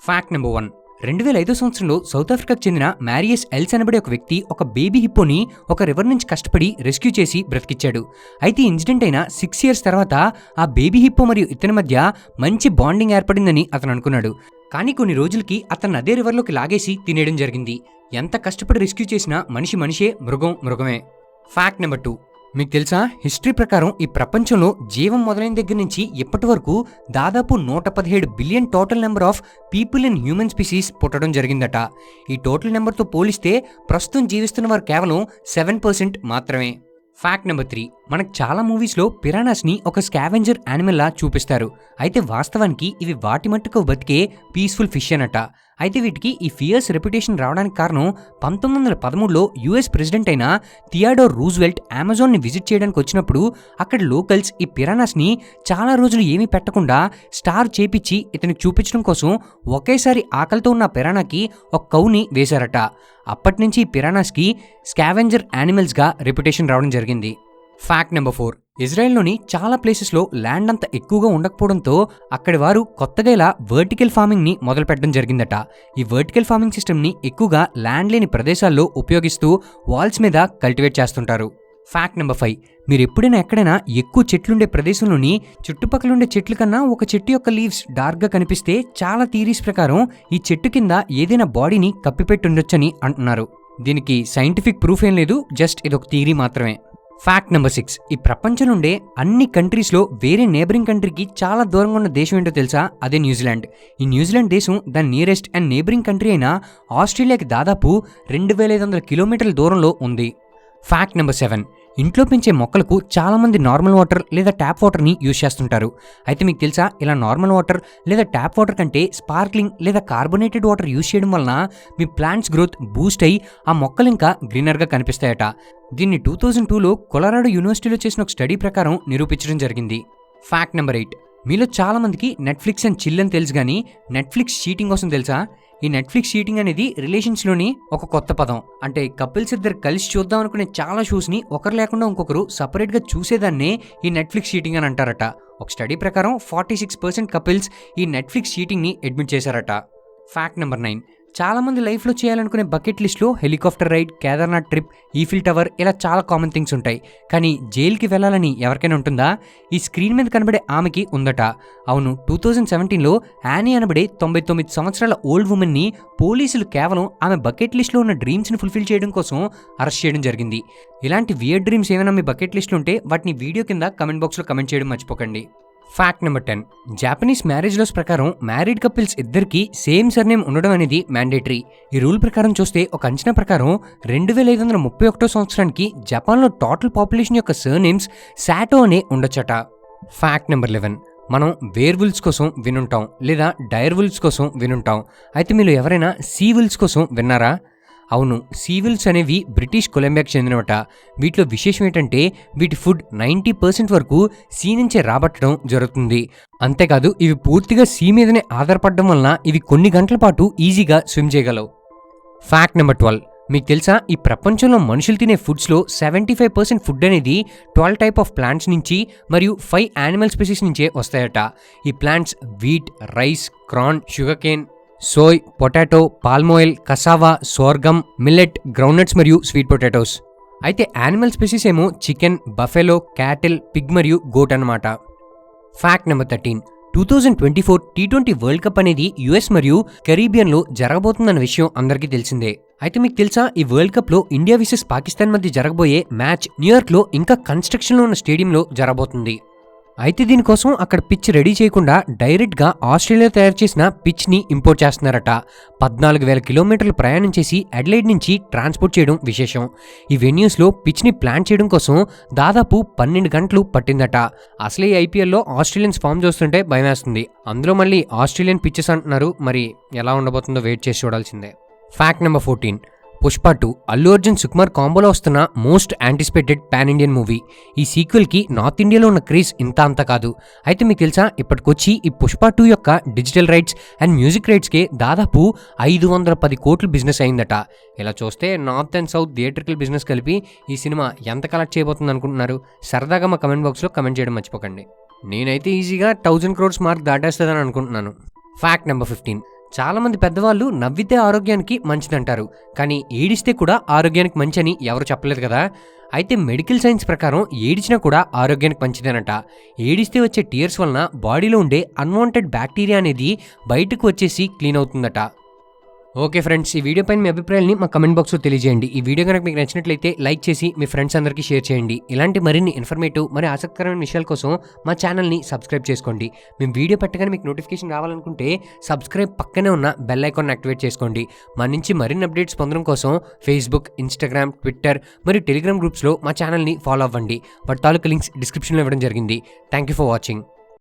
Fact number 1. 2005 సంవత్సరంలో south ఆఫ్రికాకు చెందిన మ్యారియస్ ఎల్స్ అనబడే ఒక వ్యక్తి ఒక బేబీ హిప్పోని ఒక రివర్ నుంచి కష్టపడి రెస్క్యూ చేసి బ్రతికిచ్చాడు. అయితే ఇన్సిడెంట్ అయిన 6 years తర్వాత ఆ బేబీ హిప్పో మరియు ఇతని మధ్య మంచి బాండింగ్ ఏర్పడిందని అతను అనుకున్నాడు. కానీ కొన్ని రోజులకి అతను అదే రివర్లోకి లాగేసి తినేయడం జరిగింది. ఎంత కష్టపడి రెస్క్యూ చేసినా మనిషే, మృగమే. Fact number 2. మీకు తెలుసా, హిస్టరీ ప్రకారం ఈ ప్రపంచంలో జీవం మొదలైన దగ్గర నుంచి ఇప్పటి వరకు దాదాపు 117 billion total number of people in human species పుట్టడం జరిగిందట. ఈ టోటల్ నెంబర్తో పోలిస్తే ప్రస్తుతం జీవిస్తున్న వారు కేవలం 7% మాత్రమే. Fact number 3. మనకు చాలా మూవీస్లో పిరానాస్ని ఒక స్కావెంజర్ యానిమల్లా చూపిస్తారు. అయితే వాస్తవానికి ఇవి వాటి మట్టుకు బతికే పీస్ఫుల్ ఫిష్ అనట. అయితే వీటికి ఈ ఫియర్స్ రెప్యుటేషన్ రావడానికి కారణం 1913లో యుఎస్ ప్రెసిడెంట్ అయిన థియాడోర్ రూజ్వెల్ట్ అమెజాన్ని విజిట్ చేయడానికి వచ్చినప్పుడు అక్కడ లోకల్స్ ఈ పిరానాస్ని చాలా రోజులు ఏమీ పెట్టకుండా స్టార్ చేపించి ఇతనికి చూపించడం కోసం ఒకేసారి ఆకలితో ఉన్న పిరానాకి ఒక కౌని వేశారట. అప్పటి నుంచి ఈ పిరానాస్కి స్కావెంజర్ యానిమల్స్గా రెప్యుటేషన్ రావడం జరిగింది. Fact number 4. ఇజ్రాయెల్లోని చాలా ప్లేసెస్లో ల్యాండ్ అంత ఎక్కువగా ఉండకపోవడంతో అక్కడి వారు కొత్తగా ఇలా వర్టికల్ ఫార్మింగ్ని మొదలు పెట్టడం జరిగిందట. ఈ వర్టికల్ ఫార్మింగ్ సిస్టమ్ని ఎక్కువగా ల్యాండ్ లేని ప్రదేశాల్లో ఉపయోగిస్తూ వాల్స్ మీద కల్టివేట్ చేస్తుంటారు. Fact number 5. మీరు ఎప్పుడైనా ఎక్కడైనా ఎక్కువ చెట్లుండే ప్రదేశంలోని చుట్టుపక్కల ఉండే చెట్ల కన్నా ఒక చెట్టు యొక్క లీవ్స్ డార్క్గా కనిపిస్తే చాలా థియరీస్ ప్రకారం ఈ చెట్టు కింద ఏదైనా బాడీని కప్పిపెట్టి ఉండొచ్చని అంటున్నారు. దీనికి సైంటిఫిక్ ప్రూఫ్ ఏం లేదు, జస్ట్ ఇదొక థియరీ మాత్రమే. Fact number 6. ఈ ప్రపంచం నుండే అన్ని కంట్రీస్లో వేరే నేబరింగ్ కంట్రీకి చాలా దూరంగా ఉన్న దేశం ఏంటో తెలుసా? అదే న్యూజిలాండ్. ఈ న్యూజిలాండ్ దేశం దాని నియరెస్ట్ అండ్ నేబరింగ్ కంట్రీ అయిన ఆస్ట్రేలియాకి దాదాపు 2500 కిలోమీటర్ల దూరంలో ఉంది. Fact number 7. ఇంట్లో పెంచే మొక్కలకు చాలామంది నార్మల్ వాటర్ లేదా ట్యాప్ వాటర్ని యూజ్ చేస్తుంటారు. అయితే మీకు తెలుసా, ఇలా నార్మల్ వాటర్ లేదా ట్యాప్ వాటర్ కంటే స్పార్క్లింగ్ లేదా కార్బొనేటెడ్ వాటర్ యూజ్ చేయడం వలన మీ ప్లాంట్స్ గ్రోత్ బూస్ట్ అయ్యి ఆ మొక్కలు ఇంకా గ్రీనర్గా కనిపిస్తాయట. దీన్ని 2002లో కొలరాడో యూనివర్సిటీలో చేసిన ఒక స్టడీ ప్రకారం నిరూపించడం జరిగింది. Fact number 8. మీలో చాలామందికి నెట్ఫ్లిక్స్ అండ్ చిల్ అని తెలుసు, కానీ నెట్ఫ్లిక్స్ చీటింగ్ కోసం తెలుసా? ఈ నెట్ఫ్లిక్స్ చీటింగ్ అనేది రిలేషన్స్లోని ఒక కొత్త పదం. అంటే కపుల్స్ ఇద్దరు కలిసి చూద్దాం అనుకునే చాలా షోస్ని ఒకరు లేకుండా ఇంకొకరు సపరేట్గా చూసేదాన్నే ఈ నెట్ఫ్లిక్స్ చీటింగ్ అని అంటారట. ఒక స్టడీ ప్రకారం 46% కపుల్స్ ఈ నెట్ఫ్లిక్స్ చీటింగ్ని అడ్మిట్ చేశారట. Fact number 9. చాలామంది లైఫ్లో చేయాలనుకునే బకెట్ లిస్ట్లో helicopter ride, Kedarnath trip, Eiffel tower ఇలా చాలా కామన్ థింగ్స్ ఉంటాయి. కానీ జైలుకి వెళ్ళాలని ఎవరికైనా ఉంటుందా? ఈ స్క్రీన్ మీద కనబడే ఆమెకి ఉందట. అవును, 2017లో యానీ అనబడే 99 సంవత్సరాల ఓల్డ్ ఉమెన్ని పోలీసులు కేవలం ఆమె బకెట్ లిస్ట్లో ఉన్న డ్రీమ్స్ని ఫుల్ఫిల్ చేయడం కోసం అరెస్ట్ చేయడం జరిగింది. ఇలాంటి వియర్డ్ డ్రీమ్స్ ఏమైనా మీ బకెట్ లిస్ట్లో ఉంటే వాటిని వీడియో కింద కమెంట్ బాక్స్లో కమెంట్ చేయడం మర్చిపోకండి. Fact number 10. Japanese marriage laws ప్రకారం మ్యారీడ్ కపుల్స్ ఇద్దరికి సేమ్ సర్నేమ్ ఉండడం అనేది మ్యాండేటరీ. ఈ రూల్ ప్రకారం చూస్తే ఒక అంచనా ప్రకారం 2531 సంవత్సరానికి జపాన్లో టోటల్ పాపులేషన్ యొక్క సర్నేమ్స్ సాటో అనే ఉండొచ్చట. Fact number 11. మనం వేర్వుల్స్ కోసం వినుంటాం లేదా డైర్వుల్స్ కోసం వినుంటాం. అయితే మీరు ఎవరైనా సీవుల్స్ కోసం విన్నారా? అవును, సీవిల్స్ అనేవి బ్రిటిష్ కొలంబియాకి చెందినవట. వీటిలో విశేషం ఏంటంటే వీటి ఫుడ్ 90% వరకు సీ నుంచే రాబట్టడం జరుగుతుంది. అంతేకాదు ఇవి పూర్తిగా సీ మీదనే ఆధారపడడం వలన ఇవి కొన్ని గంటల పాటు ఈజీగా స్విమ్ చేయగలవు. Fact number 12. మీకు తెలుసా, ఈ ప్రపంచంలో మనుషులు తినే ఫుడ్స్లో 75% ఫుడ్ అనేది 12 టైప్ ఆఫ్ ప్లాంట్స్ నుంచి మరియు 5 యానిమల్ స్పీసీస్ నుంచే వస్తాయట. ఈ plants wheat, rice, corn, sugar cane, soy, potato, palm oil, cassava, sorghum, millet, groundnuts మరియు స్వీట్ పొటాటోస్. అయితే యానిమల్ స్పీసీస్ ఏమో చికెన్, బఫెలో, క్యాటిల్, పిగ్ మరియు గోట్ అన్నమాట. Fact number 13. 2024 T20 world cup అనేది యుఎస్ మరియు కరీబియన్లో జరగబోతుందన్న విషయం అందరికీ తెలిసిందే. అయితే మీకు తెలుసా, ఈ వరల్డ్ కప్లో ఇండియా వర్సెస్ పాకిస్తాన్ మధ్య జరగబోయే మ్యాచ్ న్యూయార్క్లో ఇంకా కన్స్ట్రక్షన్లో ఉన్న స్టేడియంలో జరగబోతుంది. అయితే దీనికోసం అక్కడ పిచ్ రెడీ చేయకుండా డైరెక్ట్గా ఆస్ట్రేలియా తయారు చేసిన పిచ్ని ఇంపోర్ట్ చేస్తున్నారట. 14,000 కిలోమీటర్లు ప్రయాణం చేసి అడిలైడ్ నుంచి ట్రాన్స్పోర్ట్ చేయడం విశేషం. ఈ వెన్యూస్లో పిచ్ని ప్లాన్ చేయడం కోసం దాదాపు 12 గంటలు పట్టిందట. అసలే ఈ ఐపీఎల్లో ఆస్ట్రేలియన్స్ ఫామ్ చూస్తుంటే భయం వేస్తుంది. అందులో మళ్ళీ ఆస్ట్రేలియన్ పిచ్చెస్ అంటున్నారు. మరి ఎలా ఉండబోతుందో వెయిట్ చేసి చూడాల్సిందే. Fact number 14. పుష్ప 2 అల్లు అర్జున్ సుకుమార్ కాంబోలో వస్తున్న most anticipated pan Indian movie. ఈ సీక్వెల్కి నార్త్ ఇండియాలో ఉన్న క్రేజ్ ఇంత అంత కాదు. అయితే మీకు తెలుసా, ఇప్పటికొచ్చి ఈ పుష్ప 2 యొక్క డిజిటల్ రైట్స్ అండ్ మ్యూజిక్ రైట్స్కే దాదాపు 510 కోట్లు బిజినెస్ అయిందట. ఇలా చూస్తే north and south theatrical business కలిపి ఈ సినిమా ఎంత కలెక్ట్ చేయబోతుంది అనుకుంటున్నారు? సరదాగా మా కమెంట్ బాక్స్లో కమెంట్ చేయడం మర్చిపోకండి. నేనైతే ఈజీగా 1000 crores మార్క్ దాటేస్తుందని అనుకుంటున్నాను. Fact number 15. చాలామంది పెద్దవాళ్ళు నవ్వితే ఆరోగ్యానికి మంచిదంటారు, కానీ ఏడిస్తే కూడా ఆరోగ్యానికి మంచని ఎవరు చెప్పలేదు కదా. అయితే మెడికల్ సైన్స్ ప్రకారం ఏడిచినా కూడా ఆరోగ్యానికి మంచిదేనట. ఏడిస్తే వచ్చే టీయర్స్ వలన బాడీలో ఉండే అన్వాంటెడ్ బ్యాక్టీరియా అనేది బయటకు వచ్చేసి క్లీన్ అవుతుందట. ఓకే ఫ్రెండ్స్, ఈ వీడియో పైన మీ అభిప్రాయాన్ని మా కమెంట్ బాక్స్లో తెలియజేయండి. ఈ వీడియో కనుక మీకు నచ్చినట్లయితే లైక్ చేసి మీ ఫ్రెండ్స్ అందరికీ షేర్ చేయండి. ఇలాంటి మరిన్ని ఇన్ఫర్మేటివ్ మరి ఆసక్తికరమైన విషయాల కోసం మా ఛానల్ని సబ్స్క్రైబ్ చేసుకోండి. మేము వీడియో పెట్టగానే మీకు నోటిఫికేషన్ రావాలనుకుంటే సబ్స్క్రైబ్ పక్కనే ఉన్న బెల్ ఐకాన్ యాక్టివేట్ చేసుకోండి. మా నుంచి మరిన్ని అప్డేట్స్ పొందడం కోసం ఫేస్బుక్, ఇన్స్టాగ్రామ్, ట్విట్టర్ మరియు టెలిగ్రామ్ గ్రూప్స్లో మా ఛానల్ని ఫాలో అవ్వండి. వాటి తాలూకు లింక్స్ డిస్క్రిప్షన్లో ఇవ్వడం జరిగింది. Thank you for watching.